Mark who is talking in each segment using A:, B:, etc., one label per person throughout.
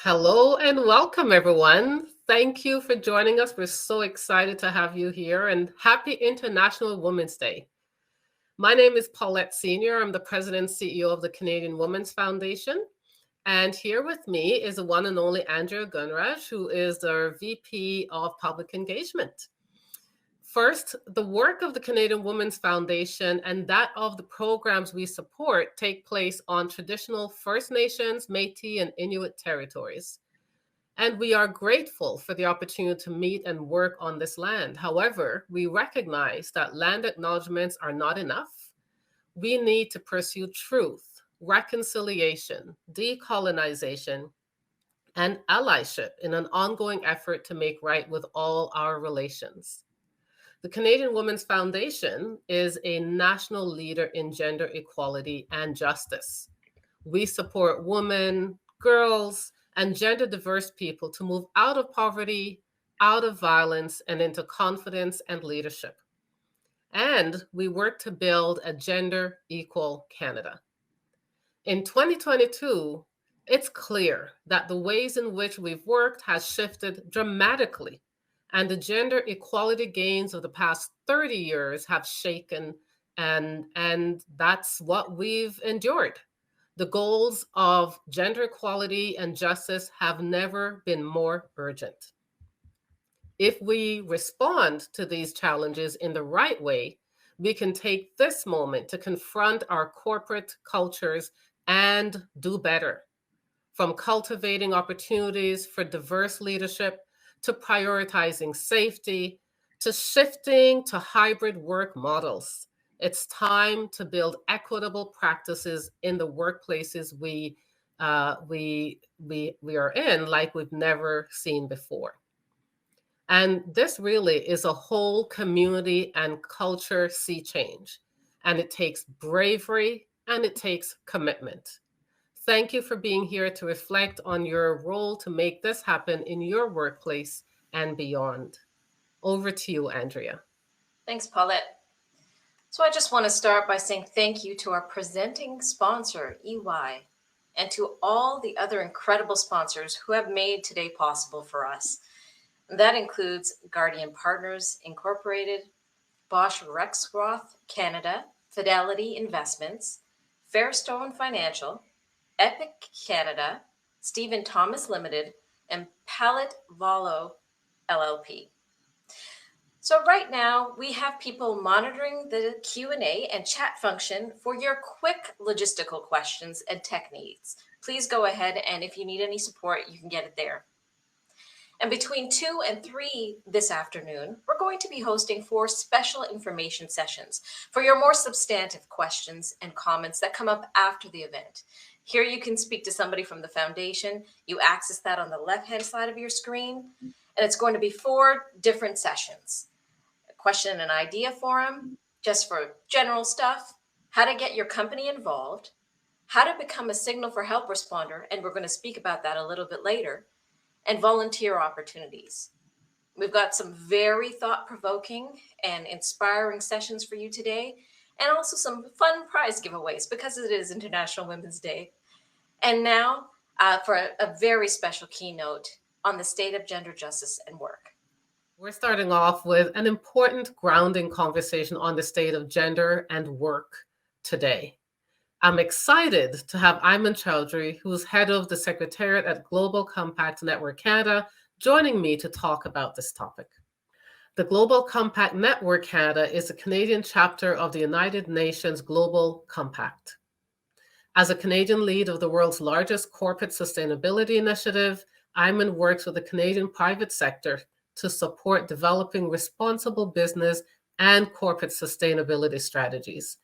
A: Hello and welcome, everyone. Thank you for joining us. We're so excited to have you here, and happy International Women's Day. My name is Paulette Sr. I'm the President and CEO of the Canadian Women's Foundation. And here with me is the one and only Andrea Gunraj, who is the VP of Public Engagement. First, the work of the Canadian Women's Foundation and that of the programs we support take place on traditional First Nations, Métis, and Inuit territories. And we are grateful for the opportunity to meet and work on this land. However, we recognize that land acknowledgements are not enough. We need to pursue truth, reconciliation, decolonization, and allyship in an ongoing effort to make right with all our relations. The Canadian Women's Foundation is a national leader in gender equality and justice. We support women, girls, and gender diverse people to move out of poverty, out of violence, and into confidence and leadership. And we work to build a gender equal Canada. In 2022, it's clear that the ways in which we've worked has shifted dramatically, and the gender equality gains of the past 30 years have shaken, and that's what we've endured. The goals of gender equality and justice have never been more urgent. If we respond to these challenges in the right way, we can take this moment to confront our corporate cultures and do better. From cultivating opportunities for diverse leadership, to prioritizing safety, to shifting to hybrid work models. It's time to build equitable practices in the workplaces we are in, like we've never seen before. And this really is a whole community and culture sea change. And it takes bravery and it takes commitment. Thank you for being here to reflect on your role to make this happen in your workplace and beyond. Over to you, Andrea.
B: Thanks, Paulette. So I just want to start by saying thank you to our presenting sponsor, EY, and to all the other incredible sponsors who have made today possible for us. And that includes Guardian Partners Incorporated, Bosch Rexroth Canada, Fidelity Investments, Fairstone Financial, Epiq Canada, Thomas Ltd, and Pallett Valo LLP. So right now we have people monitoring the Q&A and chat function for your quick logistical questions and tech needs. Please go ahead, and if you need any support, you can get it there. And between 2 and 3 this afternoon, we're going to be hosting 4 special information sessions for your more substantive questions and comments that come up after the event. Here you can speak to somebody from the foundation. You access that on the left-hand side of your screen, and it's going to be 4 different sessions. A question and idea forum, just for general stuff, how to get your company involved, how to become a signal for help responder, and we're going to speak about that a little bit later, and volunteer opportunities. We've got some very thought-provoking and inspiring sessions for you today, and also some fun prize giveaways because it is International Women's Day. And now for a very special keynote on the state of gender justice and work.
A: We're starting off with an important grounding conversation on the state of gender and work today. I'm excited to have Ayman Chowdhury, who's head of the Secretariat at Global Compact Network Canada, joining me to talk about this topic. The Global Compact Network Canada is a Canadian chapter of the United Nations Global Compact. As a Canadian lead of the world's largest corporate sustainability initiative, Ayman works with the Canadian private sector to support developing responsible business and corporate sustainability strategies,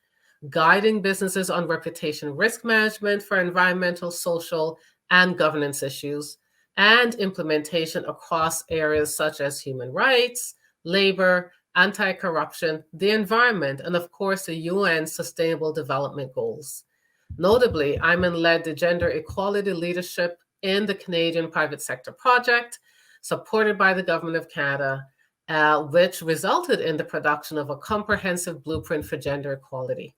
A: guiding businesses on reputation risk management for environmental, social, and governance issues, and implementation across areas such as human rights, labor, anti-corruption, the environment, and of course, the UN Sustainable Development Goals. Notably, Ayman led the gender equality leadership in the Canadian Private Sector Project, supported by the Government of Canada, which resulted in the production of a comprehensive blueprint for gender equality.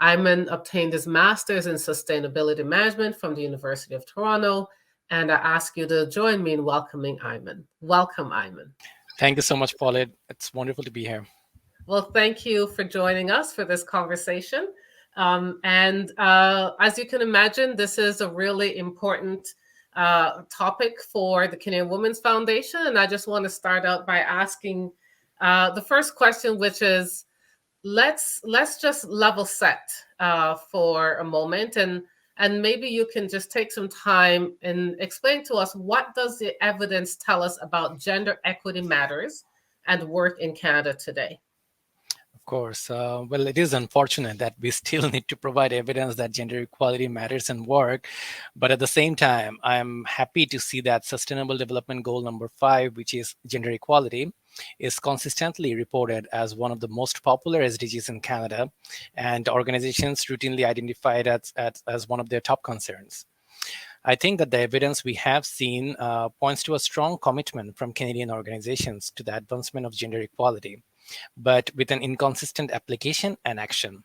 A: Ayman obtained his master's in sustainability management from the University of Toronto And I ask you to join me in welcoming Ayman. Welcome, Ayman.
C: Thank you so much, Paulette. It's wonderful to be here.
A: Well, thank you for joining us for this conversation. As you can imagine, this is a really important topic for the Canadian Women's Foundation. And I just want to start out by asking the first question, which is, let's just level set for a moment, and maybe you can just take some time and explain to us, what does the evidence tell us about gender equity matters and work in Canada today?
C: Of course. Well, it is unfortunate that we still need to provide evidence that gender equality matters in work. But at the same time, I'm happy to see that Sustainable Development Goal number 5, which is gender equality, is consistently reported as one of the most popular SDGs in Canada, and organizations routinely identify it as one of their top concerns. I think that the evidence we have seen points to a strong commitment from Canadian organizations to the advancement of gender equality, but with an inconsistent application and action.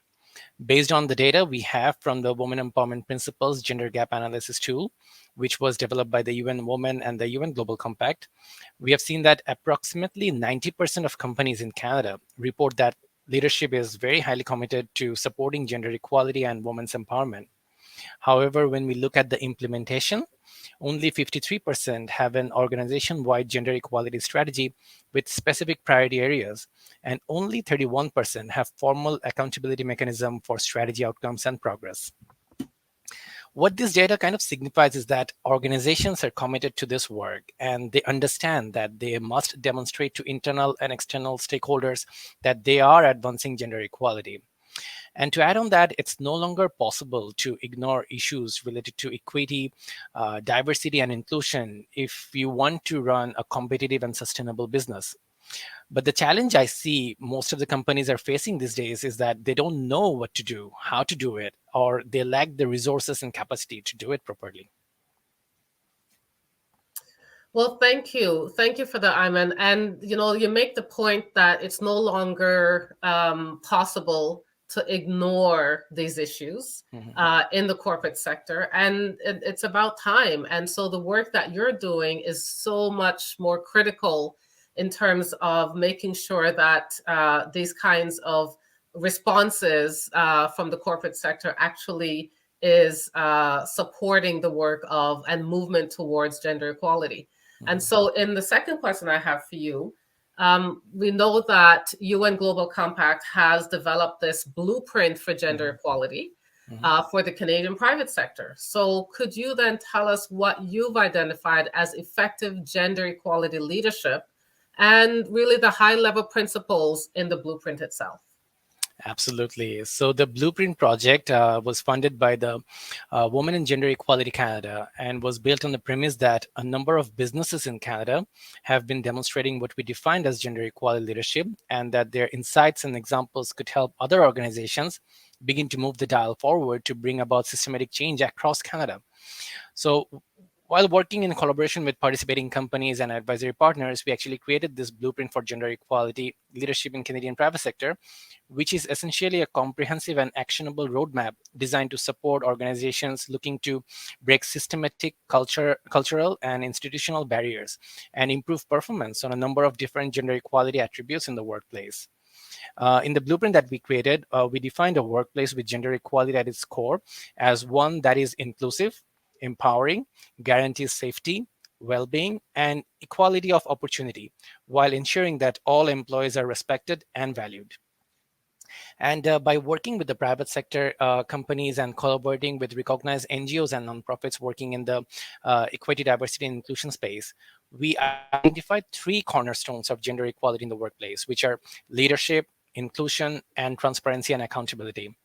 C: Based on the data we have from the Women Empowerment Principles Gender Gap Analysis Tool, which was developed by the UN Women and the UN Global Compact, we have seen that approximately 90% of companies in Canada report that leadership is very highly committed to supporting gender equality and women's empowerment. However, when we look at the implementation, only 53% have an organization-wide gender equality strategy with specific priority areas, and only 31% have formal accountability mechanism for strategy outcomes and progress. What this data kind of signifies is that organizations are committed to this work, and they understand that they must demonstrate to internal and external stakeholders that they are advancing gender equality. And to add on that, it's no longer possible to ignore issues related to equity, diversity, and inclusion if you want to run a competitive and sustainable business. But the challenge I see most of the companies are facing these days is that they don't know what to do, how to do it, or they lack the resources and capacity to do it properly.
A: Well, thank you. Thank you for that, Ayman. And, you make the point that it's no longer possible to ignore these issues in the corporate sector. And it's about time. And so the work that you're doing is so much more critical in terms of making sure that these kinds of responses from the corporate sector actually is supporting the work of and movement towards gender equality. And so in the second question I have for you, we know that UN Global Compact has developed this blueprint for gender equality for the Canadian private sector. So could you then tell us what you've identified as effective gender equality leadership and really the high-level principles in the blueprint itself?
C: Absolutely. So the Blueprint project was funded by the Women and Gender Equality Canada and was built on the premise that a number of businesses in Canada have been demonstrating what we defined as gender equality leadership, and that their insights and examples could help other organizations begin to move the dial forward to bring about systematic change across Canada. So while working in collaboration with participating companies and advisory partners, we actually created this blueprint for gender equality leadership in Canadian private sector, which is essentially a comprehensive and actionable roadmap designed to support organizations looking to break systematic cultural and institutional barriers and improve performance on a number of different gender equality attributes in the workplace. In the blueprint that we created, we defined a workplace with gender equality at its core as one that is inclusive, empowering, guarantees safety, well-being, and equality of opportunity, while ensuring that all employees are respected and valued. And by working with the private sector companies and collaborating with recognized NGOs and nonprofits working in the equity, diversity, and inclusion space, we identified 3 cornerstones of gender equality in the workplace, which are leadership, inclusion, and transparency and accountability.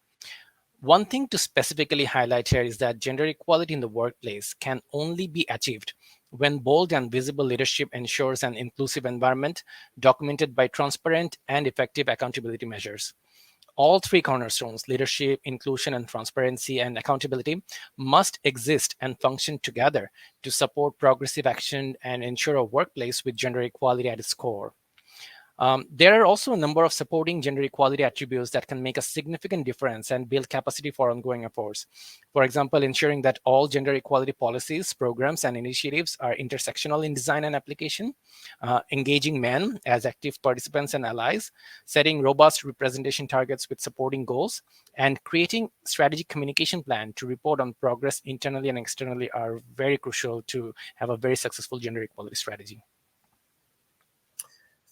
C: One thing to specifically highlight here is that gender equality in the workplace can only be achieved when bold and visible leadership ensures an inclusive environment documented by transparent and effective accountability measures. All 3 cornerstones, leadership, inclusion, and transparency and accountability, must exist and function together to support progressive action and ensure a workplace with gender equality at its core. There are also a number of supporting gender equality attributes that can make a significant difference and build capacity for ongoing efforts. For example, ensuring that all gender equality policies, programs, and initiatives are intersectional in design and application, engaging men as active participants and allies, setting robust representation targets with supporting goals, and creating strategic communication plan to report on progress internally and externally are very crucial to have a very successful gender equality strategy.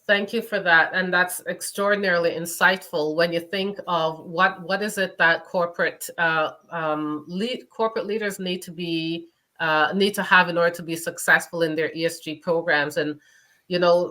A: Thank you for that. And that's extraordinarily insightful when you think of what is it that corporate leaders need to have in order to be successful in their ESG programs. And,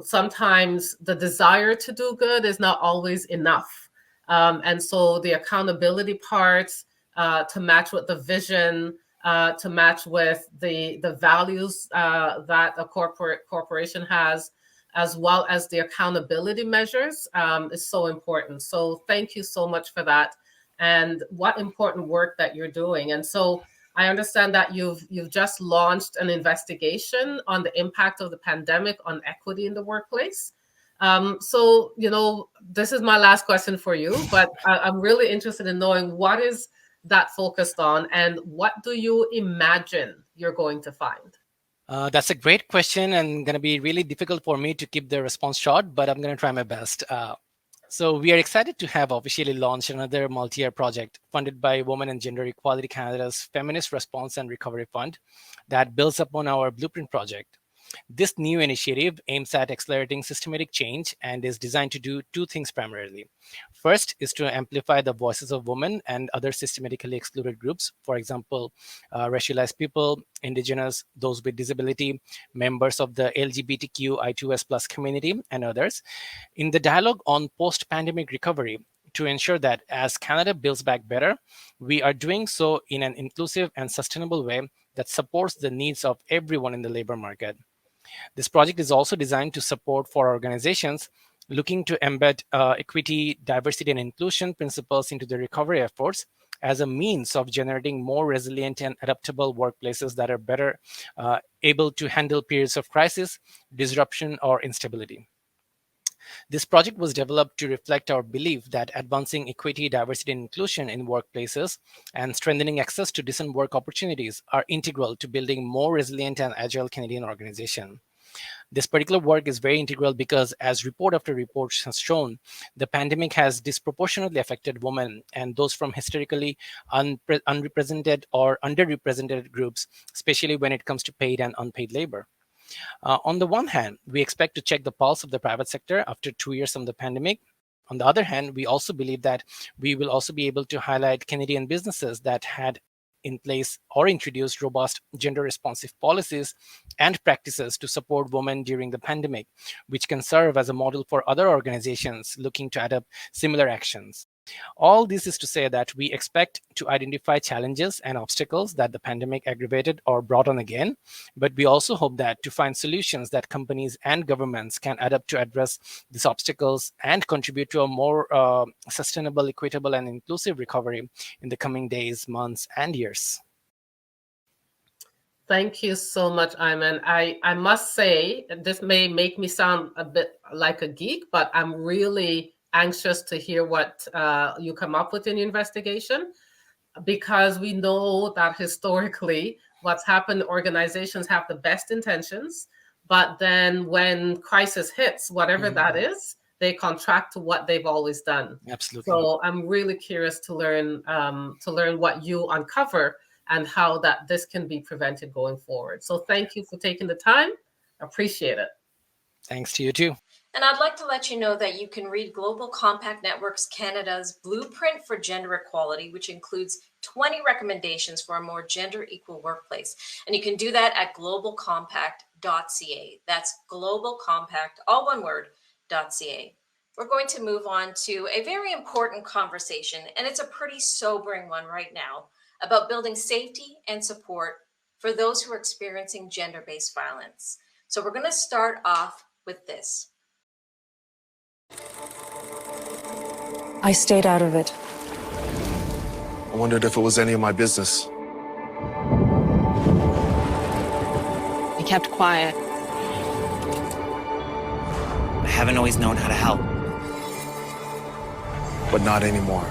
A: sometimes the desire to do good is not always enough. And so the accountability parts to match with the vision, to match with the values that a corporation has, as well as the accountability measures, is so important. So thank you so much for that. And what important work that you're doing. And so I understand that you've just launched an investigation on the impact of the pandemic on equity in the workplace. So, this is my last question for you, but I'm really interested in knowing what is that focused on and what do you imagine you're going to find?
C: That's a great question and going to be really difficult for me to keep the response short, but I'm going to try my best. So we are excited to have officially launched another multi-year project funded by Women and Gender Equality Canada's Feminist Response and Recovery Fund that builds upon our Blueprint project. This new initiative aims at accelerating systematic change and is designed to do two things primarily. First is to amplify the voices of women and other systematically excluded groups, for example, racialized people, indigenous, those with disability, members of the LGBTQI2S+ community, and others, in the dialogue on post-pandemic recovery to ensure that as Canada builds back better, we are doing so in an inclusive and sustainable way that supports the needs of everyone in the labor market. This project is also designed to support for organizations looking to embed equity, diversity, and inclusion principles into their recovery efforts as a means of generating more resilient and adaptable workplaces that are better able to handle periods of crisis, disruption, or instability. This project was developed to reflect our belief that advancing equity, diversity, and inclusion in workplaces and strengthening access to decent work opportunities are integral to building more resilient and agile Canadian organization. This particular work is very integral because, as report after report has shown, the pandemic has disproportionately affected women and those from historically unrepresented or underrepresented groups, especially when it comes to paid and unpaid labor. On the one hand, we expect to check the pulse of the private sector after 2 years from the pandemic. On the other hand, we also believe that we will also be able to highlight Canadian businesses that had in place or introduced robust gender-responsive policies and practices to support women during the pandemic, which can serve as a model for other organizations looking to adopt similar actions. All this is to say that we expect to identify challenges and obstacles that the pandemic aggravated or brought on again, but we also hope that to find solutions that companies and governments can adapt to address these obstacles and contribute to a more sustainable, equitable, and inclusive recovery in the coming days, months, and years.
A: Thank you so much, Ayman. I must say, this may make me sound a bit like a geek, but I'm really anxious to hear what you come up with in your investigation, because we know that historically what's happened, organizations have the best intentions, but then when crisis hits, whatever that is, they contract to what they've always done.
C: Absolutely.
A: So I'm really curious to learn what you uncover and how that this can be prevented going forward. So thank you for taking the time. Appreciate it.
C: Thanks to you too.
B: And I'd like to let you know that you can read Global Compact Networks Canada's Blueprint for Gender Equality, which includes 20 recommendations for a more gender equal workplace. And you can do that at globalcompact.ca. That's globalcompact, all one word, .ca. We're going to move on to a very important conversation, and it's a pretty sobering one right now, about building safety and support for those who are experiencing gender-based violence. So we're going to start off with this.
D: I stayed out of it.
E: I wondered if it was any of my business.
D: I kept quiet.
E: I
F: haven't always known how to help.
E: But not anymore.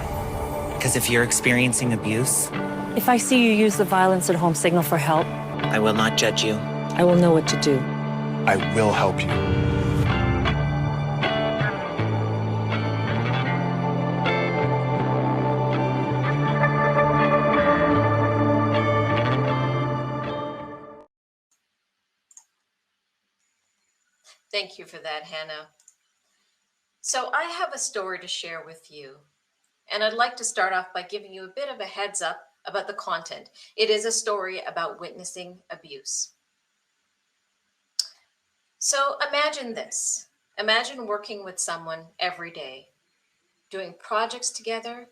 F: Because if you're experiencing abuse,
D: If I see you use the violence at home signal for help,
F: I will not judge you.
D: I will know what to do.
E: I will help you.
B: Thank you for that, Hannah. So I have a story to share with you, and I'd like to start off by giving you a bit of a heads up about the content. It is a story about witnessing abuse. So imagine this. Imagine working with someone every day, doing projects together,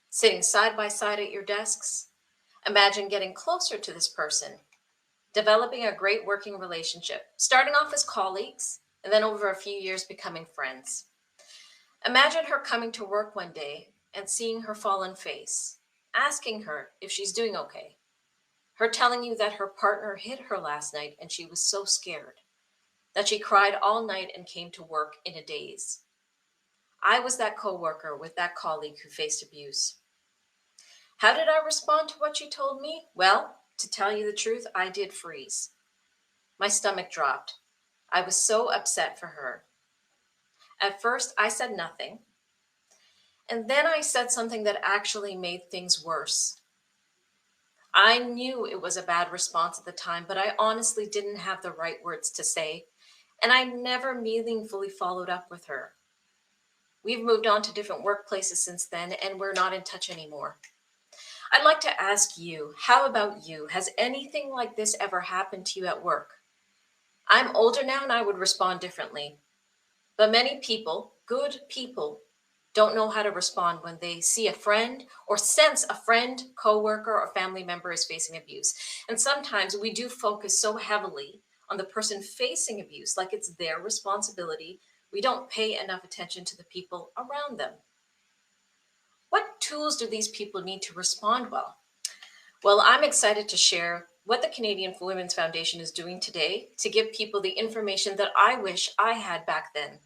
B: sitting side by side at your desks. Imagine getting closer to this person, developing a great working relationship, starting off as colleagues, and then over a few years becoming friends. Imagine her coming to work one day and seeing her fallen face, asking her if she's doing okay. Her telling you that her partner hit her last night and she was so scared, that she cried all night and came to work in a daze. I was that coworker with that colleague who faced abuse. How did I respond to what she told me? Well, to tell you the truth, I did freeze. My stomach dropped. I was so upset for her. At first, I said nothing. And then I said something that actually made things worse. I knew it was a bad response at the time, but I honestly didn't have the right words to say, and I never meaningfully followed up with her. We've moved on to different workplaces since then, and we're not in touch anymore. I'd like to ask you, how about you? Has anything like this ever happened to you at work? I'm older now and I would respond differently. But many people, good people, don't know how to respond when they see a friend or sense a friend, coworker, or family member is facing abuse. And sometimes we do focus so heavily on the person facing abuse, like it's their responsibility. We don't pay enough attention to the people around them. What tools do these people need to respond well? Well, I'm excited to share what the Canadian Women's Foundation is doing today to give people the information that I wish I had back then.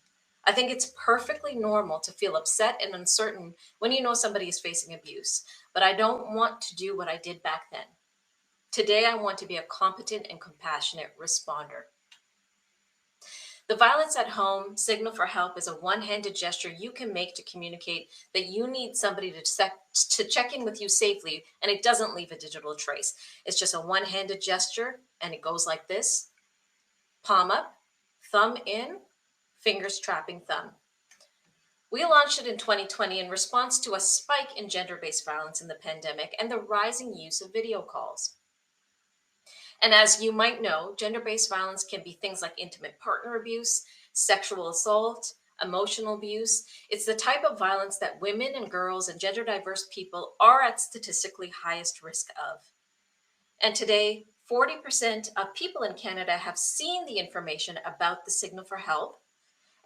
B: I think it's perfectly normal to feel upset and uncertain when you know somebody is facing abuse, but I don't want to do what I did back then. Today, I want to be a competent and compassionate responder. The Violence at Home Signal for Help is a one-handed gesture you can make to communicate that you need somebody to check in with you safely, and it doesn't leave a digital trace. It's just a one-handed gesture, and it goes like this: palm up, thumb in, fingers trapping thumb. We launched it in 2020 in response to a spike in gender-based violence in the pandemic and the rising use of video calls. And as you might know, gender-based violence can be things like intimate partner abuse, sexual assault, emotional abuse. It's the type of violence that women and girls and gender diverse people are at statistically highest risk of. And today, 40% of people in Canada have seen the information about the signal for help,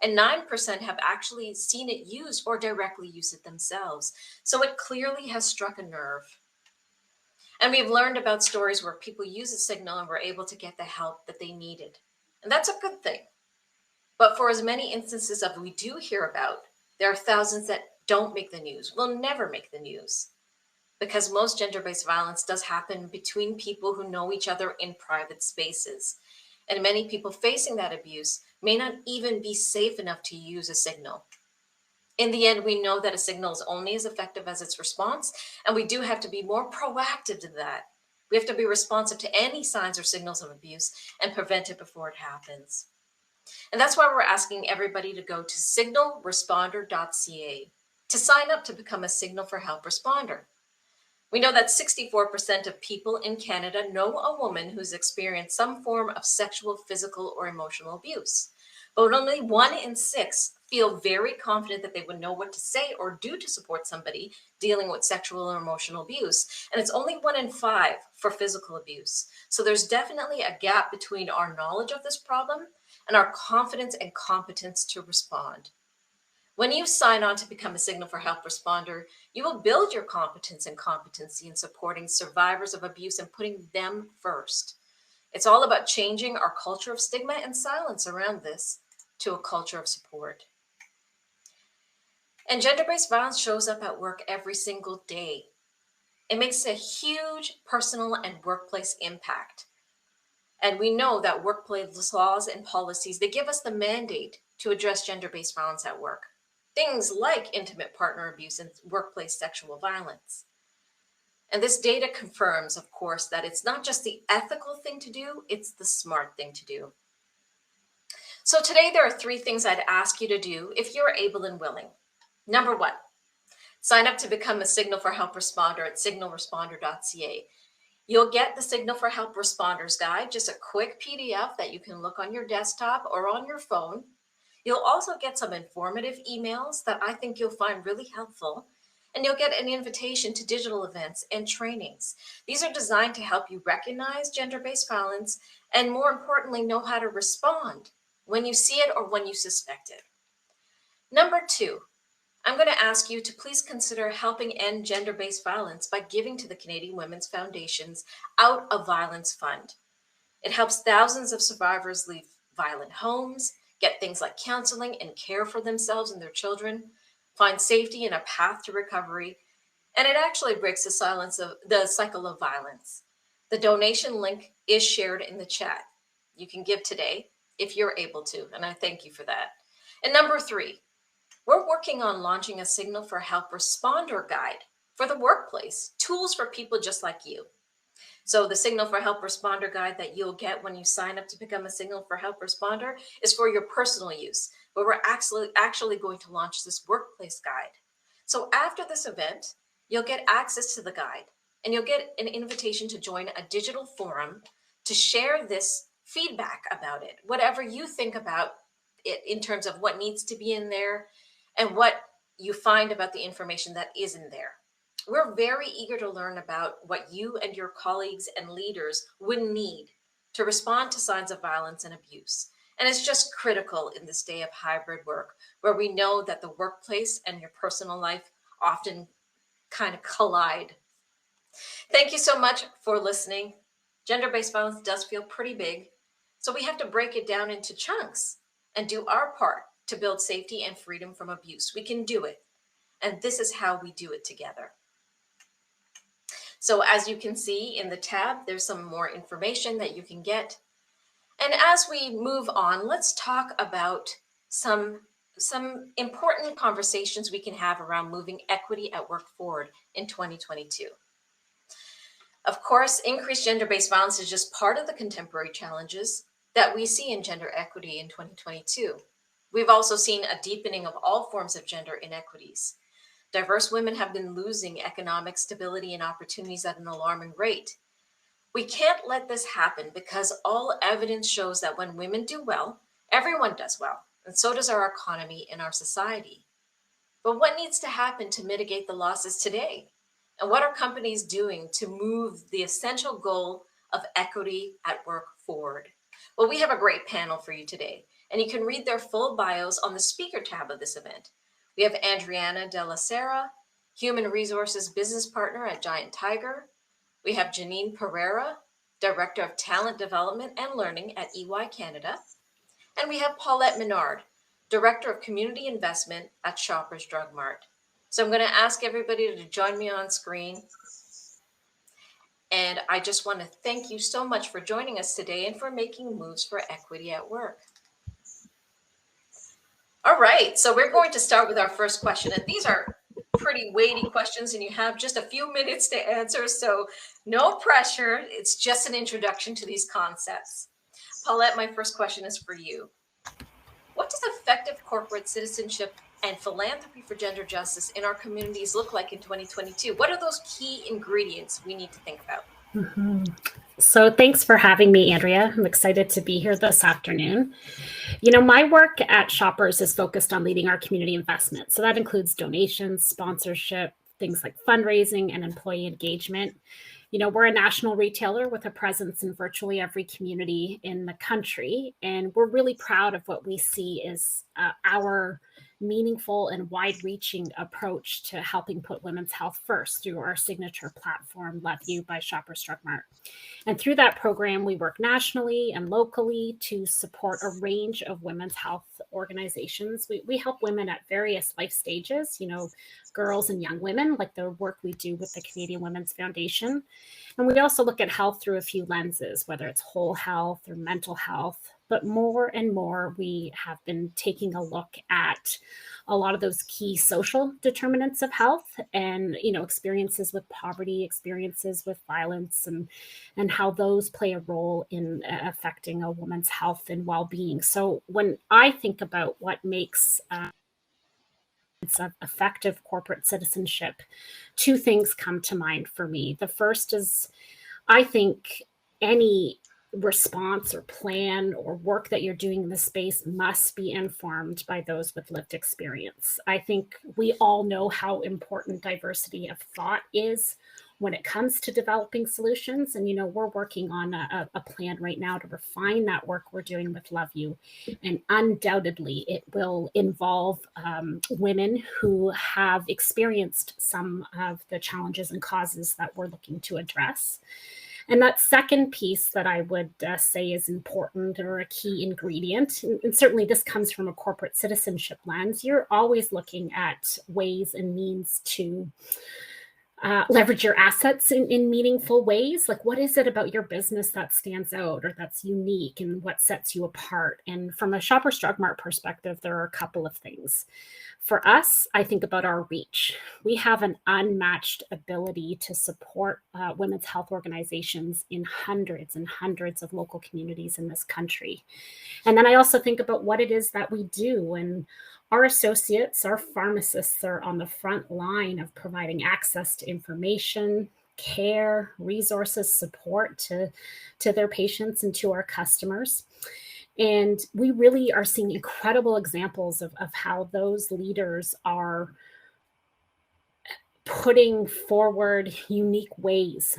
B: and 9% have actually seen it used or directly used it themselves. So it clearly has struck a nerve. And we've learned about stories where people use a signal and were able to get the help that they needed. And that's a good thing. But for as many instances of we do hear about, there are thousands that don't make the news, will never make the news. Because most gender-based violence does happen between people who know each other in private spaces. And many people facing that abuse may not even be safe enough to use a signal. In the end, we know that a signal is only as effective as its response, and we do have to be more proactive than that. We have to be responsive to any signs or signals of abuse and prevent it before it happens. And that's why we're asking everybody to go to signalresponder.ca to sign up to become a Signal for Help responder. We know that 64% of people in Canada know a woman who's experienced some form of sexual, physical, or emotional abuse. But only 1 in 6 feel very confident that they would know what to say or do to support somebody dealing with sexual or emotional abuse. And it's only 1 in 5 for physical abuse. So there's definitely a gap between our knowledge of this problem and our confidence and competence to respond. When you sign on to become a Signal for Help responder, you will build your competence and competency in supporting survivors of abuse and putting them first. It's all about changing our culture of stigma and silence around this. to a culture of support. And gender-based violence shows up at work every single day. It makes a huge personal and workplace impact. And we know that workplace laws and policies, they give us the mandate to address gender-based violence at work. Things like intimate partner abuse and workplace sexual violence. And this data confirms, of course, that it's not just the ethical thing to do, it's the smart thing to do. So today there are 3 things I'd ask you to do if you're able and willing. Number 1, sign up to become a Signal for Help responder at signalresponder.ca. You'll get the Signal for Help Responders Guide, just a quick PDF that you can look on your desktop or on your phone. You'll also get some informative emails that I think you'll find really helpful, and you'll get an invitation to digital events and trainings. These are designed to help you recognize gender-based violence and, more importantly, know how to respond when you see it or when you suspect it. Number 2, I'm going to ask you to please consider helping end gender-based violence by giving to the Canadian Women's Foundation's Out of Violence Fund. It helps thousands of survivors leave violent homes, get things like counseling and care for themselves and their children, find safety and a path to recovery, and it actually breaks the cycle of violence. The donation link is shared in the chat. You can give today if you're able to, and I thank you for that. And number 3, we're working on launching a Signal for Help Responder Guide for the workplace, tools for people just like you. So the Signal for Help Responder Guide that you'll get when you sign up to become a Signal for Help Responder is for your personal use, but we're actually going to launch this workplace guide. So after this event, you'll get access to the guide, and you'll get an invitation to join a digital forum to share this feedback about it, whatever you think about it in terms of what needs to be in there and what you find about the information that is in there. We're very eager to learn about what you and your colleagues and leaders would need to respond to signs of violence and abuse. And it's just critical in this day of hybrid work, where we know that the workplace and your personal life often kind of collide. Thank you so much for listening. Gender-based violence does feel pretty big, so we have to break it down into chunks and do our part to build safety and freedom from abuse. We can do it, and this is how we do it together. So as you can see in the tab, there's some more information that you can get. And as we move on, let's talk about some important conversations we can have around moving equity at work forward in 2022. Of course, increased gender-based violence is just part of the contemporary challenges that we see in gender equity in 2022. We've also seen a deepening of all forms of gender inequities. Diverse women have been losing economic stability and opportunities at an alarming rate. We can't let this happen because all evidence shows that when women do well, everyone does well, and so does our economy and our society. But what needs to happen to mitigate the losses today? And what are companies doing to move the essential goal of equity at work forward? Well, we have a great panel for you today, and you can read their full bios on the speaker tab of this event. We have Andriana Della, Serra, Human Resources Business Partner at Giant Tiger. We have Jeannine Pereira, Director of Talent Development and Learning at Epiq Canada. And we have Paulette Minard, Director of Community Investment at Shoppers Drug Mart. So I'm going to ask everybody to join me on screen. And I just want to thank you so much for joining us today and for making moves for equity at work. All right, so we're going to start with our first question. And these are pretty weighty questions, and you have just a few minutes to answer, so no pressure. It's just an introduction to these concepts. Paulette, my first question is for you. What does effective corporate citizenship and philanthropy for gender justice in our communities look like in 2022? What are those key ingredients we need to think about?
G: So thanks for having me, Andrea. I'm excited to be here this afternoon. You know, my work at Shoppers is focused on leading our community investment. So that includes donations, sponsorship, things like fundraising and employee engagement. You know, we're a national retailer with a presence in virtually every community in the country. And we're really proud of what we see as our meaningful and wide-reaching approach to helping put women's health first through our signature platform, Love You by Shoppers Drug Mart. And through that program, we work nationally and locally to support a range of women's health organizations. We help women at various life stages, girls and young women, like the work we do with the Canadian Women's Foundation. And we also look at health through a few lenses, whether it's whole health or mental health. But more and more, we have been taking a look at a lot of those key social determinants of health and, experiences with poverty, experiences with violence, and how those play a role in affecting a woman's health and well-being. So when I think about what makes effective corporate citizenship, two things come to mind for me. The first is, I think any response or plan or work that you're doing in the space must be informed by those with lived experience. I think we all know how important diversity of thought is when it comes to developing solutions. And, we're working on a plan right now to refine that work we're doing with Love You. And undoubtedly, it will involve women who have experienced some of the challenges and causes that we're looking to address. And that second piece that I would say is important or a key ingredient, and certainly this comes from a corporate citizenship lens, you're always looking at ways and means to leverage your assets in meaningful ways. Like, what is it about your business that stands out or that's unique, and what sets you apart? And from a Shoppers Drug Mart perspective, there are a couple of things. For us, I think about our reach. We have an unmatched ability to support women's health organizations in hundreds and hundreds of local communities in this country. And then I also think about what it is that we do. And our associates, our pharmacists, are on the front line of providing access to information, care, resources, support to their patients and to our customers. And we really are seeing incredible examples of how those leaders are putting forward unique ways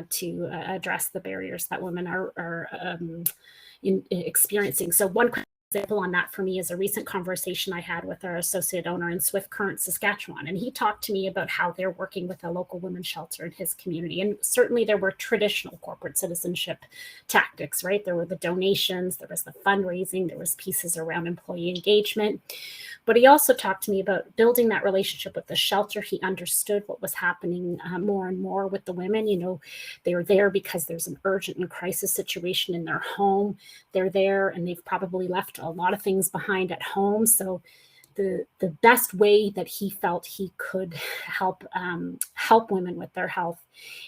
G: to address the barriers that women are experiencing. So one example on that for me is a recent conversation I had with our associate owner in Swift Current, Saskatchewan. And he talked to me about how they're working with a local women's shelter in his community. And certainly there were traditional corporate citizenship tactics, right? There were the donations, there was the fundraising, there was pieces around employee engagement. But he also talked to me about building that relationship with the shelter. He understood what was happening more and more with the women. They were there because there's an urgent and crisis situation in their home. They're there and they've probably left a lot of things behind at home. So the best way that he felt he could help women with their health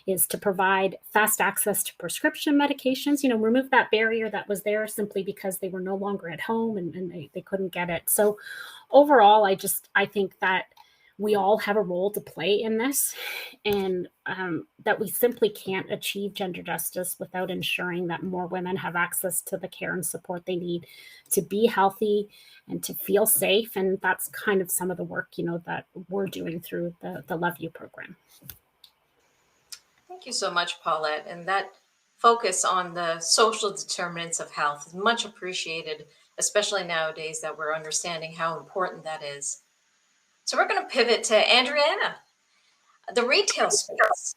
G: is to provide fast access to prescription medications, remove that barrier that was there simply because they were no longer at home and they couldn't get it. So overall, I think that we all have a role to play in this, and that we simply can't achieve gender justice without ensuring that more women have access to the care and support they need to be healthy and to feel safe. And that's kind of some of the work, that we're doing through the Love You program.
B: Thank you so much, Paulette. And that focus on the social determinants of health is much appreciated, especially nowadays that we're understanding how important that is. So we're going to pivot to Andriana. The retail space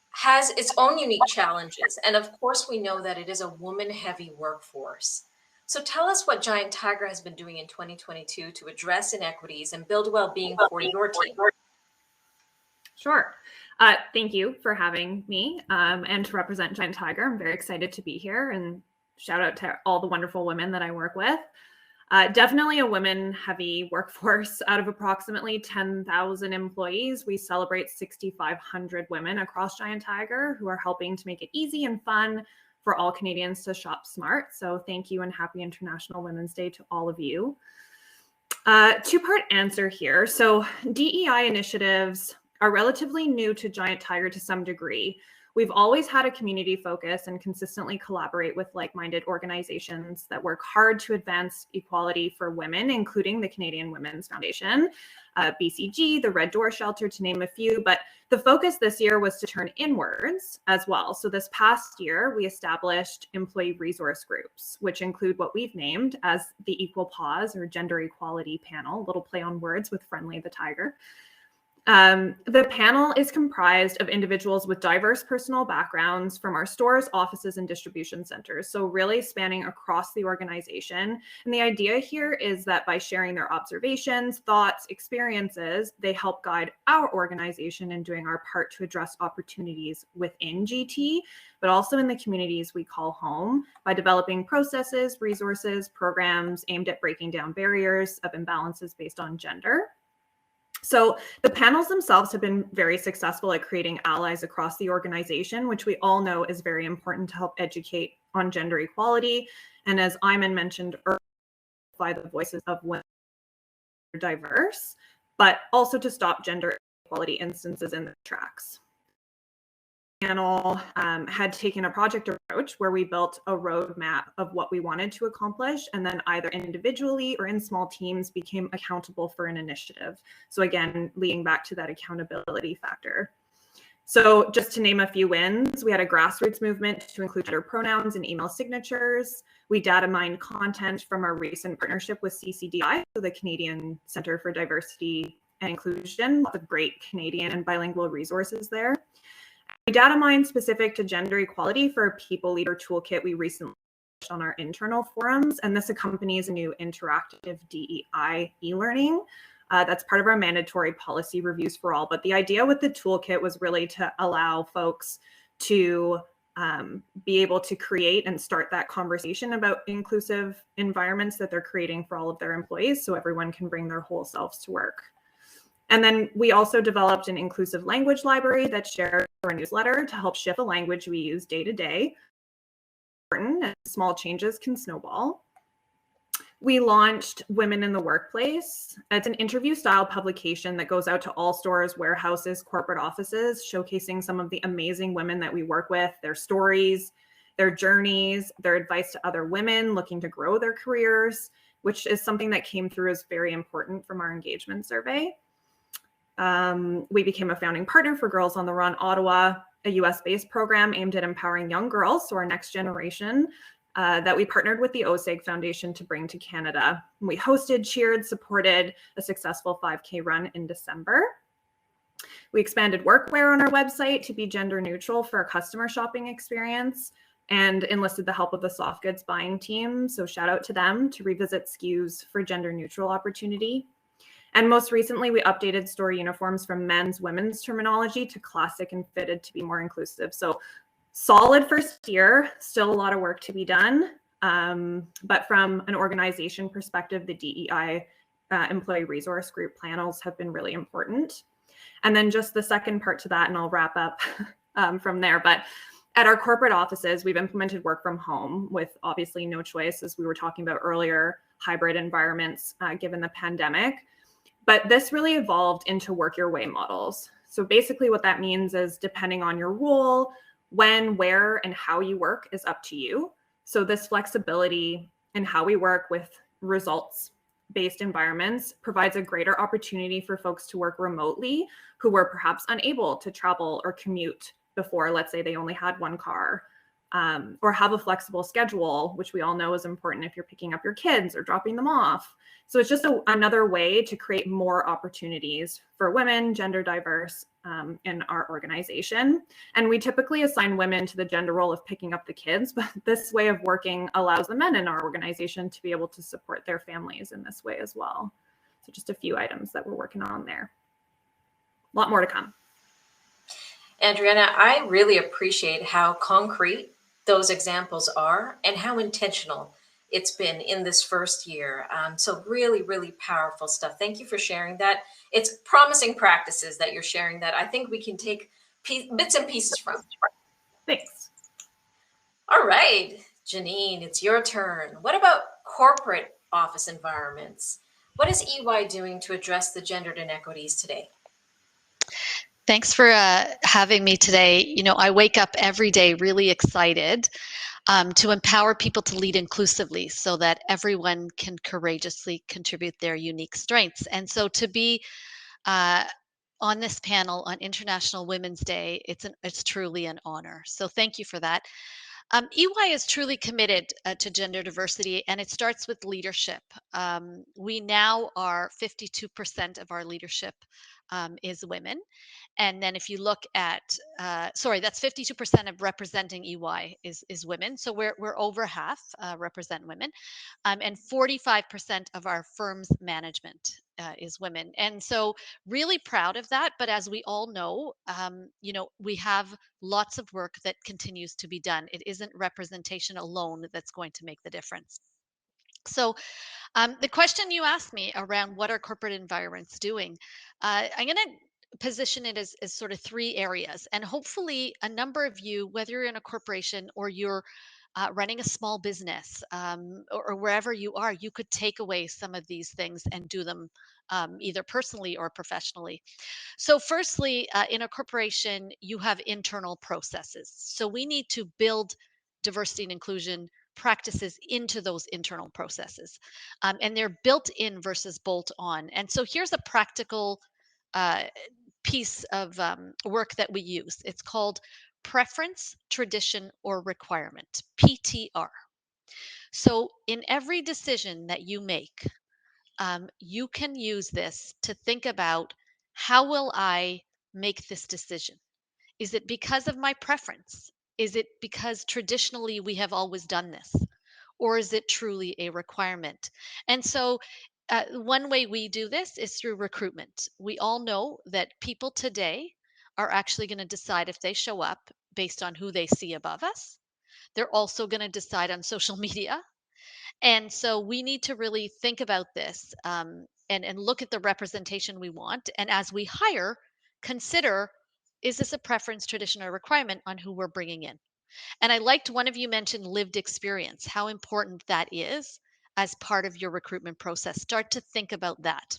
B: has its own unique challenges. And of course, we know that it is a woman-heavy workforce. So tell us what Giant Tiger has been doing in 2022 to address inequities and build well-being for your team.
H: Sure. Thank you for having me and to represent Giant Tiger. I'm very excited to be here, and shout out to all the wonderful women that I work with. Definitely a women-heavy workforce. Out of approximately 10,000 employees, we celebrate 6,500 women across Giant Tiger who are helping to make it easy and fun for all Canadians to shop smart. So thank you and happy International Women's Day to all of you. Two-part answer here. So DEI initiatives are relatively new to Giant Tiger to some degree. We've always had a community focus and consistently collaborate with like-minded organizations that work hard to advance equality for women, including the Canadian Women's Foundation, BCG, the Red Door Shelter, to name a few. But the focus this year was to turn inwards as well. So this past year, we established employee resource groups, which include what we've named as the Equal Pause or Gender Equality Panel, little play on words with Friendly the Tiger. The panel is comprised of individuals with diverse personal backgrounds from our stores, offices, and distribution centers. So really spanning across the organization. And the idea here is that by sharing their observations, thoughts, experiences, they help guide our organization in doing our part to address opportunities within GT, but also in the communities we call home by developing processes, resources, programs aimed at breaking down barriers of imbalances based on gender. So the panels themselves have been very successful at creating allies across the organization, which we all know is very important to help educate on gender equality. And as Ayman mentioned earlier, by the voices of women who are diverse, but also to stop gender equality instances in the tracks. Panel had taken a project approach where we built a roadmap of what we wanted to accomplish, and then either individually or in small teams became accountable for an initiative. So again, leading back to that accountability factor. So just to name a few wins, we had a grassroots movement to include gender pronouns and email signatures. We data mined content from our recent partnership with CCDI, so the Canadian Centre for Diversity and Inclusion, lots of great Canadian and bilingual resources there. We data mined specific to gender equality for a People Leader Toolkit we recently launched on our internal forums, and this accompanies a new interactive DEI e-learning that's part of our mandatory policy reviews for all. But the idea with the toolkit was really to allow folks to be able to create and start that conversation about inclusive environments that they're creating for all of their employees so everyone can bring their whole selves to work. And then we also developed an inclusive language library that's shared for a newsletter to help shift the language we use day to day. And small changes can snowball. We launched Women in the Workplace. It's an interview style publication that goes out to all stores, warehouses, corporate offices, showcasing some of the amazing women that we work with, their stories, their journeys, their advice to other women looking to grow their careers, which is something that came through as very important from our engagement survey. We became a founding partner for Girls on the Run Ottawa, a US-based program aimed at empowering young girls, so our next generation, that we partnered with the OSEG Foundation to bring to Canada. We hosted, cheered, supported a successful 5K run in December. We expanded workwear on our website to be gender neutral for a customer shopping experience and enlisted the help of the soft goods buying team, so shout out to them to revisit SKUs for gender neutral opportunity. And most recently, we updated store uniforms from men's, women's terminology to classic and fitted to be more inclusive. So solid first year, still a lot of work to be done. But from an organization perspective, the DEI employee resource group panels have been really important. And then just the second part to that, and I'll wrap up from there. But at our corporate offices, we've implemented work from home with obviously no choice, as we were talking about earlier, hybrid environments given the pandemic. But this really evolved into work your way models. So basically what that means is depending on your role, when, where, and how you work is up to you. So this flexibility in how we work with results-based environments provides a greater opportunity for folks to work remotely who were perhaps unable to travel or commute before. Let's say they only had one car, or have a flexible schedule, which we all know is important if you're picking up your kids or dropping them off. So it's just another way to create more opportunities for women, gender diverse in our organization. And we typically assign women to the gender role of picking up the kids, but this way of working allows the men in our organization to be able to support their families in this way as well. So just a few items that we're working on there. A lot more to come.
B: Andriana, I really appreciate how concrete those examples are and how intentional it's been in this first year. So really, really powerful stuff. Thank you for sharing that. It's promising practices that you're sharing that I think we can take bits and pieces from.
H: Thanks.
B: All right, Jeannine, it's your turn. What about corporate office environments? What is EY doing to address the gendered inequities today?
I: Thanks for having me today. You know, I wake up every day really excited to empower people to lead inclusively so that everyone can courageously contribute their unique strengths. And so to be on this panel on International Women's Day, it's truly an honor. So thank you for that. EY is truly committed to gender diversity, and it starts with leadership. We now are 52% of our leadership is women. And then if you look at, that's 52% of representing EY is women. So we're over half represent women, and 45% of our firm's management is women. And so really proud of that. But as we all know, we have lots of work that continues to be done. It isn't representation alone that's going to make the difference. So the question you asked me around what are corporate environments doing, I'm going to position it as sort of three areas. And hopefully a number of you, whether you're in a corporation or you're running a small business or wherever you are, you could take away some of these things and do them either personally or professionally. So firstly, in a corporation, you have internal processes. So we need to build diversity and inclusion practices into those internal processes. And they're built in versus bolt on. And so here's a practical piece of work that we use. It's called preference, tradition, or requirement, PTR. So in every decision that you make, you can use this to think about, how will I make this decision? Is it because of my preference? Is it because traditionally we have always done this? Or is it truly a requirement? And so one way we do this is through recruitment. We all know that people today are actually going to decide if they show up based on who they see above us. They're also going to decide on social media. And so we need to really think about this and look at the representation we want. And as we hire, consider, is this a preference, tradition, or requirement on who we're bringing in? And I liked one of you mentioned lived experience, how important that is as part of your recruitment process. Start to think about that.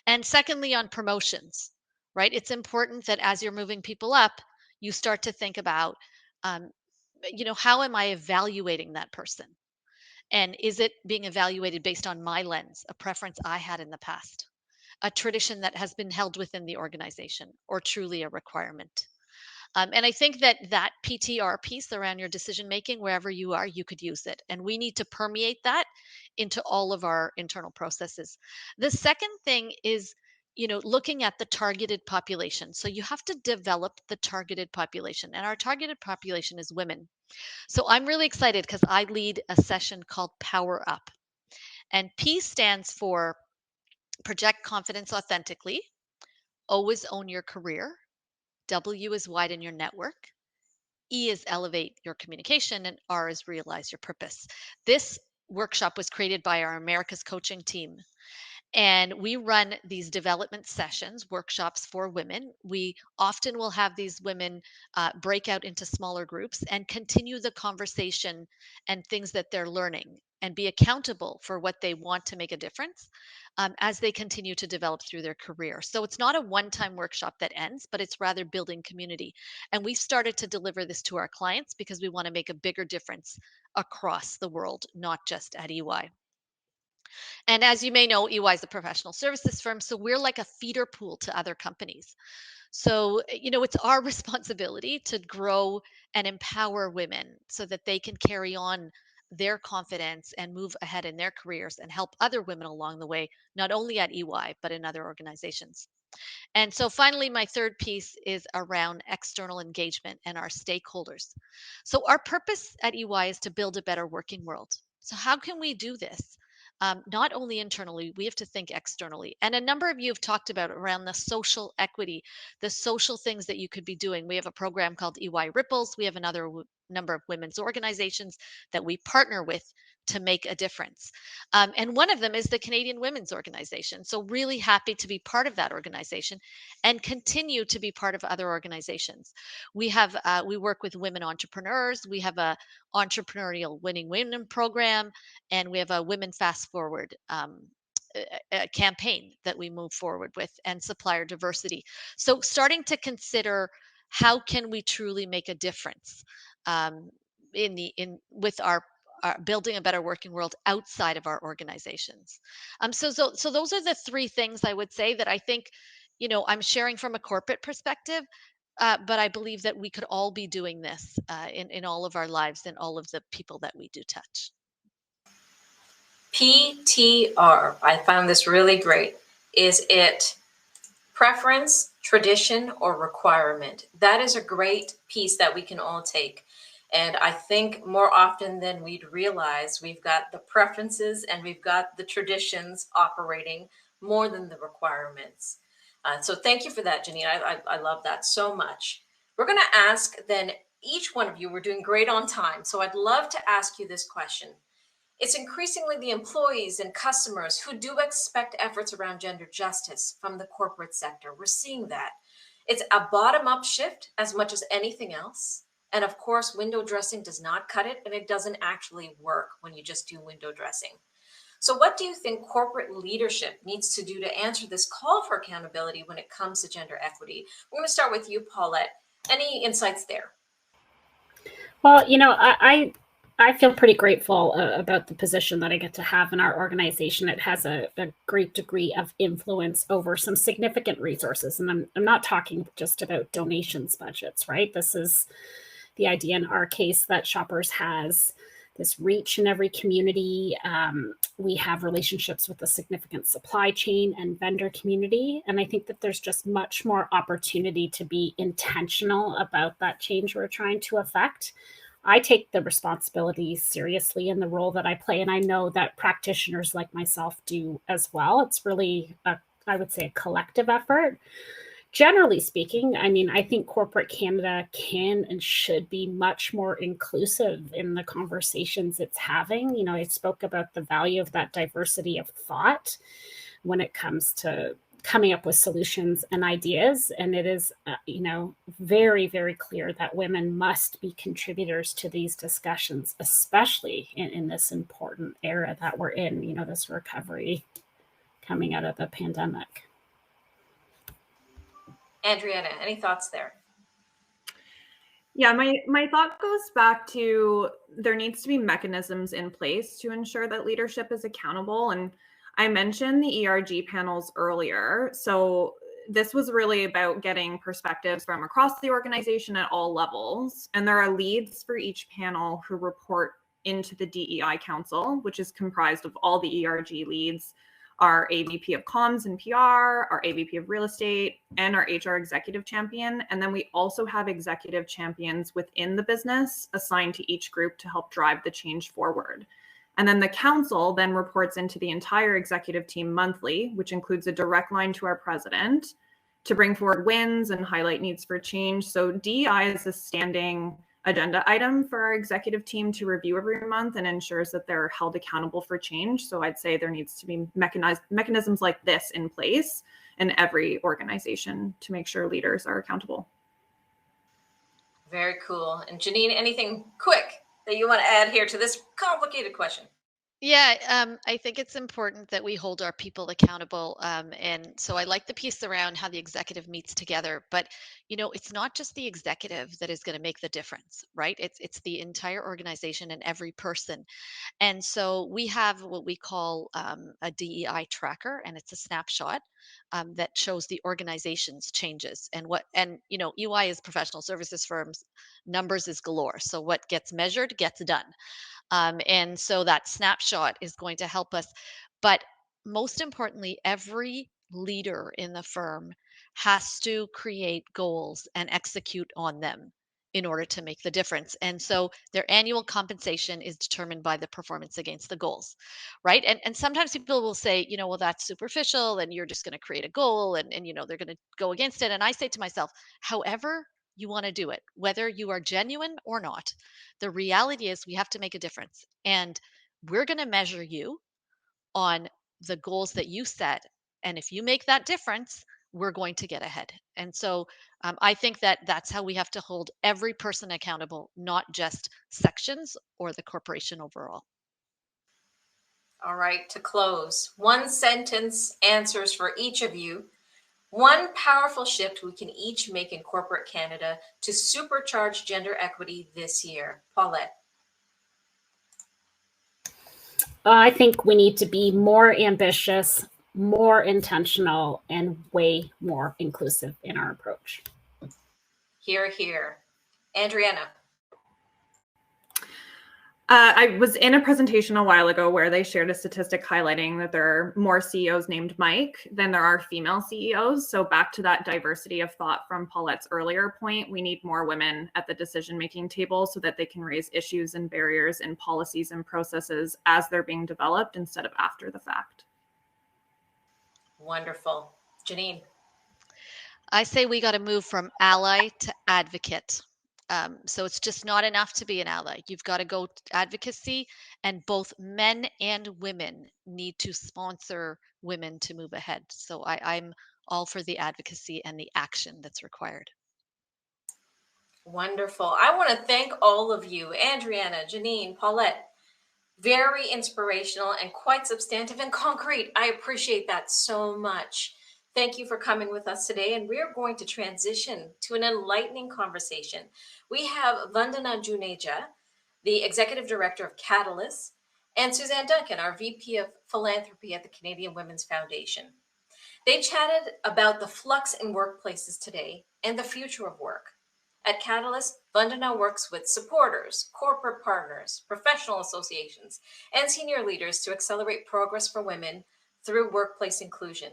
I: And secondly, on promotions, right? It's important that as you're moving people up, you start to think about, how am I evaluating that person? And is it being evaluated based on my lens, a preference I had in the past, a tradition that has been held within the organization, or truly a requirement? And I think that PTR piece around your decision making, wherever you are, you could use it. And we need to permeate that into all of our internal processes. The second thing is, looking at the targeted population. So you have to develop the targeted population. And our targeted population is women. So I'm really excited because I lead a session called Power Up. And P stands for project confidence authentically, O is own your career, W is widen your network, E is elevate your communication, and R is realize your purpose. This workshop was created by our America's coaching team. And we run these development sessions, workshops for women. We often will have these women break out into smaller groups and continue the conversation and things that they're learning, and be accountable for what they want to make a difference as they continue to develop through their career. So it's not a one-time workshop that ends, but it's rather building community. And we've started to deliver this to our clients because we want to make a bigger difference across the world, not just at EY. And as you may know, EY is a professional services firm, so we're like a feeder pool to other companies. So, it's our responsibility to grow and empower women so that they can carry on their confidence and move ahead in their careers and help other women along the way, not only at EY, but in other organizations. And so finally, my third piece is around external engagement and our stakeholders. So our purpose at EY is to build a better working world. So how can we do this? Not only internally, we have to think externally. And a number of you have talked about around the social equity, the social things that you could be doing. We have a program called EY Ripples. We have another number of women's organizations that we partner with to make a difference. And one of them is the Canadian Women's Organization. So really happy to be part of that organization and continue to be part of other organizations. We work with women entrepreneurs. We have a entrepreneurial winning women program, and we have a Women Fast Forward a campaign that we move forward with, and supplier diversity. So starting to consider, how can we truly make a difference with our building a better working world outside of our organizations. So those are the three things I would say that I think, I'm sharing from a corporate perspective. but I believe that we could all be doing this in all of our lives and all of the people that we do touch.
B: PTR, I found this really great. Is it preference, tradition, or requirement? That is a great piece that we can all take. And I think more often than we'd realize, we've got the preferences and we've got the traditions operating more than the requirements. So thank you for that, Jeannine. I love that so much. We're going to ask then each one of you, we're doing great on time. So I'd love to ask you this question. It's increasingly the employees and customers who do expect efforts around gender justice from the corporate sector. We're seeing that. It's a bottom-up shift as much as anything else. And of course, window dressing does not cut it, and it doesn't actually work when you just do window dressing. So what do you think corporate leadership needs to do to answer this call for accountability when it comes to gender equity? We're going to start with you, Paulette. Any insights there?
G: Well, I feel pretty grateful about the position that I get to have in our organization. It has a great degree of influence over some significant resources. And I'm not talking just about donations budgets, right? This is the idea in our case that Shoppers has this reach in every community. We have relationships with a significant supply chain and vendor community. And I think that there's just much more opportunity to be intentional about that change we're trying to affect. I take the responsibility seriously in the role that I play, and I know that practitioners like myself do as well. It's really, I would say, a collective effort. Generally speaking, I think corporate Canada can and should be much more inclusive in the conversations it's having. I spoke about the value of that diversity of thought when it comes to coming up with solutions and ideas. And it is, very, very clear that women must be contributors to these discussions, especially in this important era that we're in, this recovery coming out of the pandemic.
B: Andriana, any thoughts there?
H: Yeah, my thought goes back to there needs to be mechanisms in place to ensure that leadership is accountable. And I mentioned the ERG panels earlier. So this was really about getting perspectives from across the organization at all levels. And there are leads for each panel who report into the DEI Council, which is comprised of all the ERG leads, our AVP of Comms and PR, our AVP of Real Estate, and our HR Executive Champion. And then we also have executive champions within the business assigned to each group to help drive the change forward. And then the council then reports into the entire executive team monthly, which includes a direct line to our president to bring forward wins and highlight needs for change. So DEI is a standing agenda item for our executive team to review every month and ensures that they're held accountable for change. So I'd say there needs to be mechanisms like this in place in every organization to make sure leaders are accountable.
B: Very cool. And Jeannine, anything quick that you want to add here to this complicated question?
I: Yeah, I think it's important that we hold our people accountable. And so I like the piece around how the executive meets together. But, it's not just the executive that is going to make the difference, right? It's the entire organization and every person. And so we have what we call a DEI tracker, and it's a snapshot that shows the organization's changes and EY is professional services firms, numbers is galore. So what gets measured gets done. And so that snapshot is going to help us. But most importantly, every leader in the firm has to create goals and execute on them in order to make the difference. And so their annual compensation is determined by the performance against the goals, right? And sometimes people will say, well, that's superficial and you're just going to create a goal and they're going to go against it. And I say to myself, however you want to do it, whether you are genuine or not, the reality is we have to make a difference. And we're going to measure you on the goals that you set. And if you make that difference, we're going to get ahead. And so I think that that's how we have to hold every person accountable, not just sections or the corporation overall.
B: All right, to close, 1 sentence answers for each of you. One powerful shift we can each make in corporate Canada to supercharge gender equity this year. Paulette.
G: I think we need to be more ambitious, more intentional, and way more inclusive in our approach.
B: Hear, hear. Andriana.
H: I was in a presentation a while ago where they shared a statistic highlighting that there are more CEOs named Mike than there are female CEOs. So back to that diversity of thought from Paulette's earlier point, we need more women at the decision-making table so that they can raise issues and barriers in policies and processes as they're being developed instead of after the fact.
B: Wonderful. Jeannine.
I: I say we got to move from ally to advocate. So it's just not enough to be an ally. You've got to go to advocacy, and both men and women need to sponsor women to move ahead. So I'm all for the advocacy and the action that's required.
B: Wonderful. I want to thank all of you, Andriana, Jeannine, Paulette. Very inspirational and quite substantive and concrete. I appreciate that so much. Thank you for coming with us today, and we're going to transition to an enlightening conversation. We have Vandana Juneja, the Executive Director of Catalyst, and Suzanne Duncan, our VP of Philanthropy at the Canadian Women's Foundation. They chatted about the flux in workplaces today and the future of work. At Catalyst, Vandana works with supporters, corporate partners, professional associations, and senior leaders to accelerate progress for women through workplace inclusion.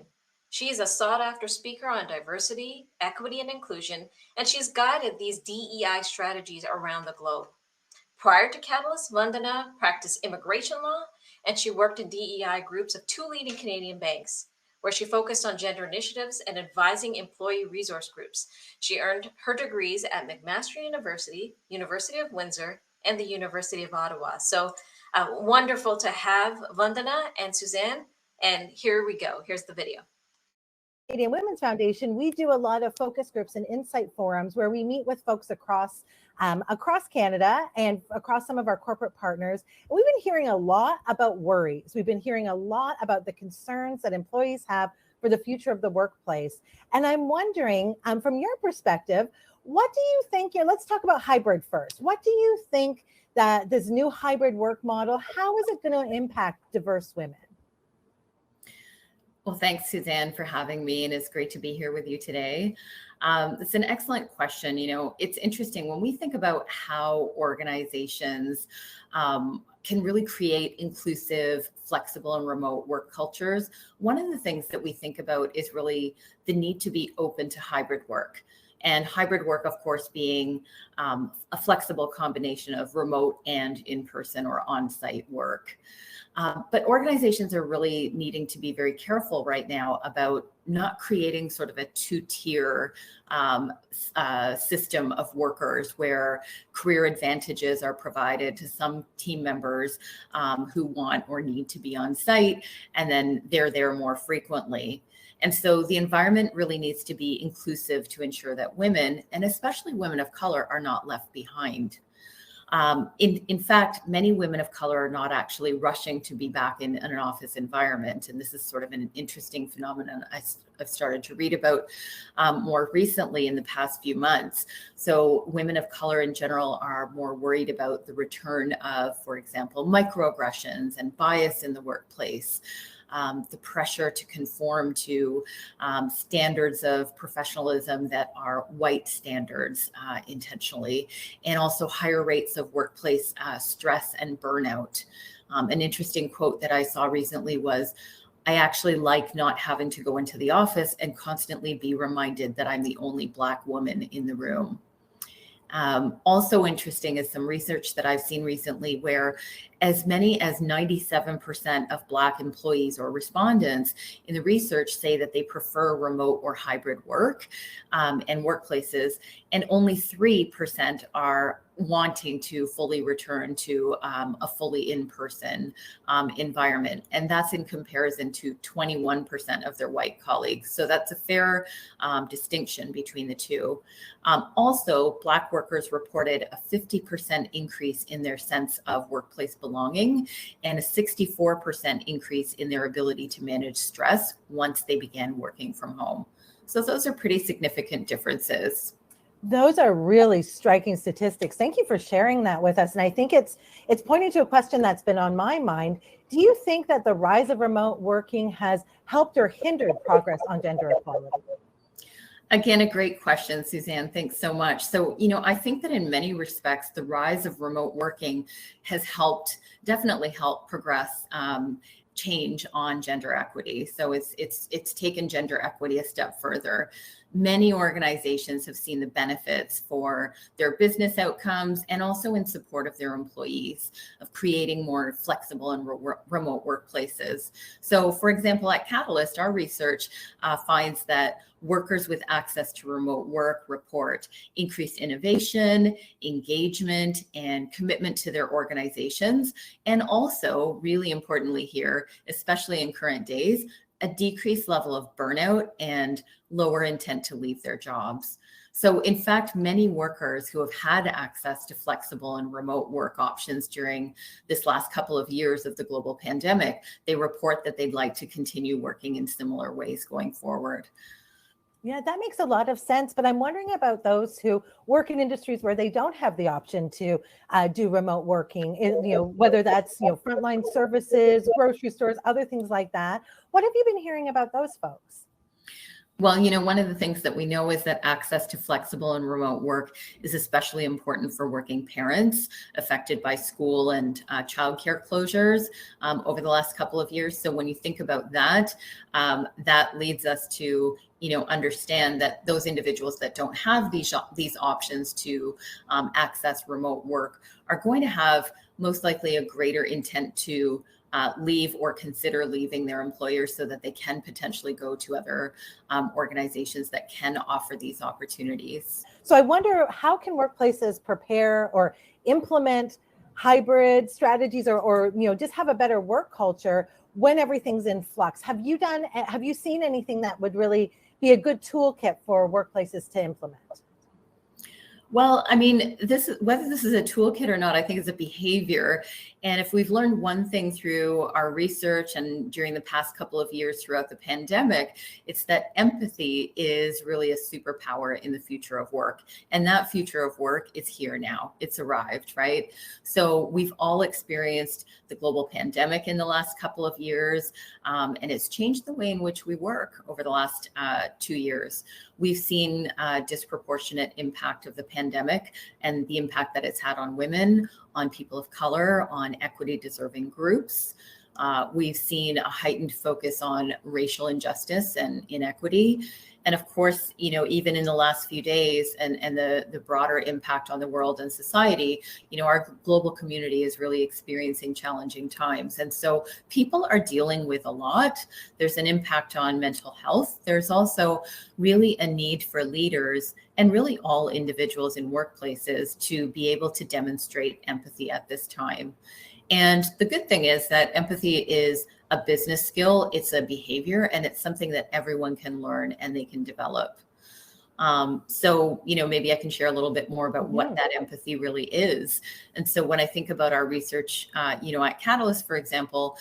B: She is a sought-after speaker on diversity, equity, and inclusion, and she's guided these DEI strategies around the globe. Prior to Catalyst, Vandana practiced immigration law, and she worked in DEI groups of 2 leading Canadian banks, where she focused on gender initiatives and advising employee resource groups. She earned her degrees at McMaster University, University of Windsor, and the University of Ottawa. So wonderful to have Vandana and Suzanne, and here we go. Here's the video.
J: Canadian Women's Foundation, we do a lot of focus groups and insight forums where we meet with folks across Canada and across some of our corporate partners. And we've been hearing a lot about worries. We've been hearing a lot about the concerns that employees have for the future of the workplace. And I'm wondering, from your perspective, what do you think, let's talk about hybrid first. What do you think that this new hybrid work model, how is it going to impact diverse women?
K: Well, thanks, Suzanne, for having me, and it's great to be here with you today. It's an excellent question. It's interesting when we think about how organizations can really create inclusive, flexible, and remote work cultures. One of the things that we think about is really the need to be open to hybrid work. And hybrid work, of course, being a flexible combination of remote and in-person or on-site work. But organizations are really needing to be very careful right now about not creating sort of a 2-tier system of workers where career advantages are provided to some team members who want or need to be on site, and then they're there more frequently. And so the environment really needs to be inclusive to ensure that women, and especially women of color, are not left behind. In fact, many women of color are not actually rushing to be back in an office environment. And this is sort of an interesting phenomenon I've started to read about more recently in the past few months. So women of color in general are more worried about the return of, for example, microaggressions and bias in the workplace. The pressure to conform to standards of professionalism that are white standards intentionally, and also higher rates of workplace stress and burnout. An interesting quote that I saw recently was, "I actually like not having to go into the office and constantly be reminded that I'm the only Black woman in the room." Also interesting is some research that I've seen recently where as many as 97% of Black employees or respondents in the research say that they prefer remote or hybrid work and workplaces, and only 3% are wanting to fully return to a fully in-person environment. And that's in comparison to 21% of their white colleagues. So that's a fair distinction between the two. Also, Black workers reported a 50% increase in their sense of workplace belonging and a 64% increase in their ability to manage stress once they began working from home. So those are pretty significant differences.
J: Those are really striking statistics. Thank you for sharing that with us. And I think it's pointing to a question that's been on my mind. Do you think that the rise of remote working has helped or hindered progress on gender equality?
K: Again, a great question, Suzanne. Thanks so much. So, I think that in many respects, the rise of remote working has definitely helped progress change on gender equity. So it's taken gender equity a step further. Many organizations have seen the benefits for their business outcomes and also in support of their employees of creating more flexible and remote workplaces. So, for example, at Catalyst, our research finds that workers with access to remote work report increased innovation, engagement, and commitment to their organizations. And also, really importantly here, especially in current days, a decreased level of burnout and lower intent to leave their jobs. So in fact, many workers who have had access to flexible and remote work options during this last couple of years of the global pandemic, they report that they'd like to continue working in similar ways going forward.
J: Yeah, that makes a lot of sense. But I'm wondering about those who work in industries where they don't have the option to do remote working, whether that's, frontline services, grocery stores, other things like that. What have you been hearing about those folks?
K: Well, one of the things that we know is that access to flexible and remote work is especially important for working parents affected by school and childcare closures over the last couple of years. So when you think about that, that leads us to understand that those individuals that don't have these options to access remote work are going to have most likely a greater intent to leave or consider leaving their employers so that they can potentially go to other organizations that can offer these opportunities.
J: So I wonder, how can workplaces prepare or implement hybrid strategies or just have a better work culture when everything's in flux? Have you seen anything that would really be a good toolkit for workplaces to implement?
K: Well, I mean, whether this is a toolkit or not, I think it's a behavior. And if we've learned one thing through our research and during the past couple of years throughout the pandemic, it's that empathy is really a superpower in the future of work. And that future of work is here now. It's arrived, right? So we've all experienced the global pandemic in the last couple of years, and it's changed the way in which we work over the last 2 years. We've seen a disproportionate impact of the pandemic and the impact that it's had on women, on people of color, on equity deserving groups. We've seen a heightened focus on racial injustice and inequity. And of course, even in the last few days and the broader impact on the world and society, our global community is really experiencing challenging times. And so people are dealing with a lot. There's an impact on mental health. There's also really a need for leaders and really all individuals in workplaces to be able to demonstrate empathy at this time. And the good thing is that empathy is a business skill, it's a behavior, and it's something that everyone can learn and they can develop. So, maybe I can share a little bit more about what that empathy really is. And so when I think about our research, at Catalyst, for example,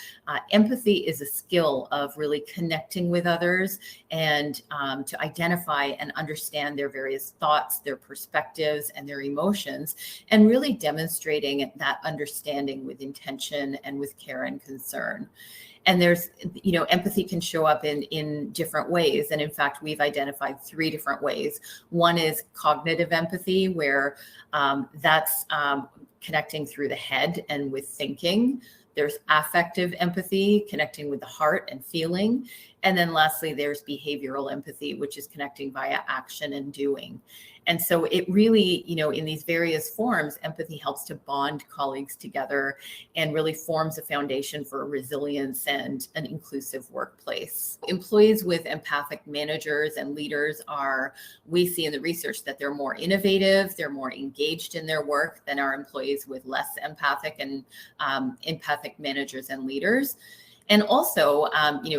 K: empathy is a skill of really connecting with others and to identify and understand their various thoughts, their perspectives, and their emotions, and really demonstrating that understanding with intention and with care and concern. And there's, empathy can show up in different ways. And in fact, we've identified 3 different ways. One is cognitive empathy, where that's connecting through the head and with thinking. There's affective empathy, connecting with the heart and feeling. And then lastly, there's behavioral empathy, which is connecting via action and doing. And so it really, in these various forms, empathy helps to bond colleagues together and really forms a foundation for resilience and an inclusive workplace. Employees with empathic managers and leaders we see in the research that they're more innovative, they're more engaged in their work than our employees with less empathic and empathic managers and leaders. And also,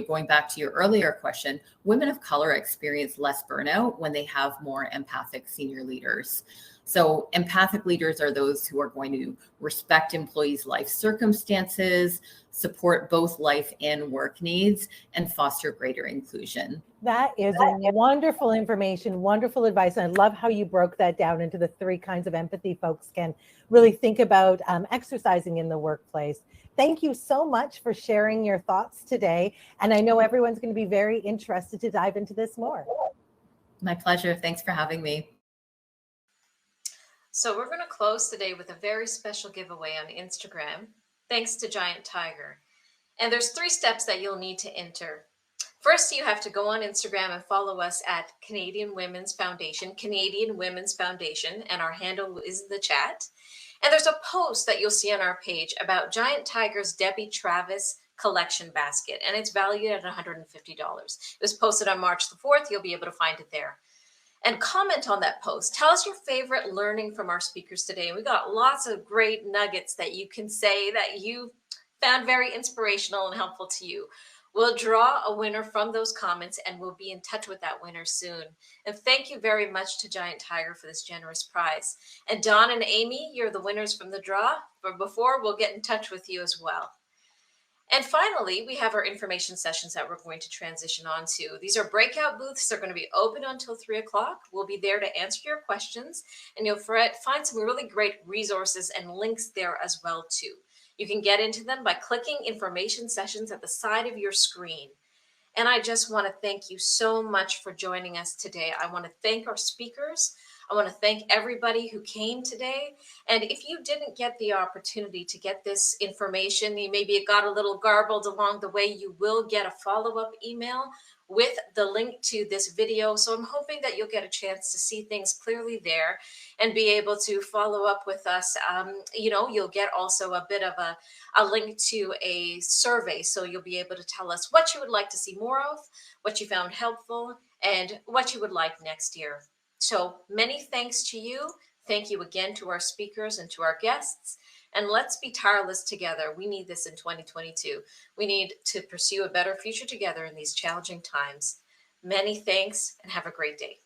K: going back to your earlier question, women of color experience less burnout when they have more empathic senior leaders. So empathic leaders are those who are going to respect employees' life circumstances, support both life and work needs, and foster greater inclusion.
J: That is wonderful information, wonderful advice. And I love how you broke that down into the 3 kinds of empathy folks can really think about exercising in the workplace. Thank you so much for sharing your thoughts today. And I know everyone's going to be very interested to dive into this more.
K: My pleasure. Thanks for having me.
B: So we're going to close today with a very special giveaway on Instagram, thanks to Giant Tiger. And there's 3 steps that you'll need to enter. First, you have to go on Instagram and follow us at Canadian Women's Foundation, and our handle is in the chat. And there's a post that you'll see on our page about Giant Tiger's Debbie Travis collection basket, and it's valued at $150. It was posted on March the 4th. You'll be able to find it there. And comment on that post. Tell us your favorite learning from our speakers today. And we got lots of great nuggets that you can say that you found very inspirational and helpful to you. We'll draw a winner from those comments, and we'll be in touch with that winner soon. And thank you very much to Giant Tiger for this generous prize. And Don and Amy, you're the winners from the draw. But before, we'll get in touch with you as well. And finally, we have our information sessions that we're going to transition on to. These are breakout booths. They're going to be open until 3 o'clock. We'll be there to answer your questions, and you'll find some really great resources and links there as well too. You can get into them by clicking information sessions at the side of your screen. And I just want to thank you so much for joining us today. I want to thank our speakers. I want to thank everybody who came today. And if you didn't get the opportunity to get this information, maybe it got a little garbled along the way, you will get a follow-up email with the link to this video. So I'm hoping that you'll get a chance to see things clearly there and be able to follow up with us. You'll get also a bit of a link to a survey. So you'll be able to tell us what you would like to see more of, what you found helpful, and what you would like next year. So many thanks to you. Thank you again to our speakers and to our guests. And let's be tireless together. We need this in 2022. We need to pursue a better future together in these challenging times. Many thanks and have a great day.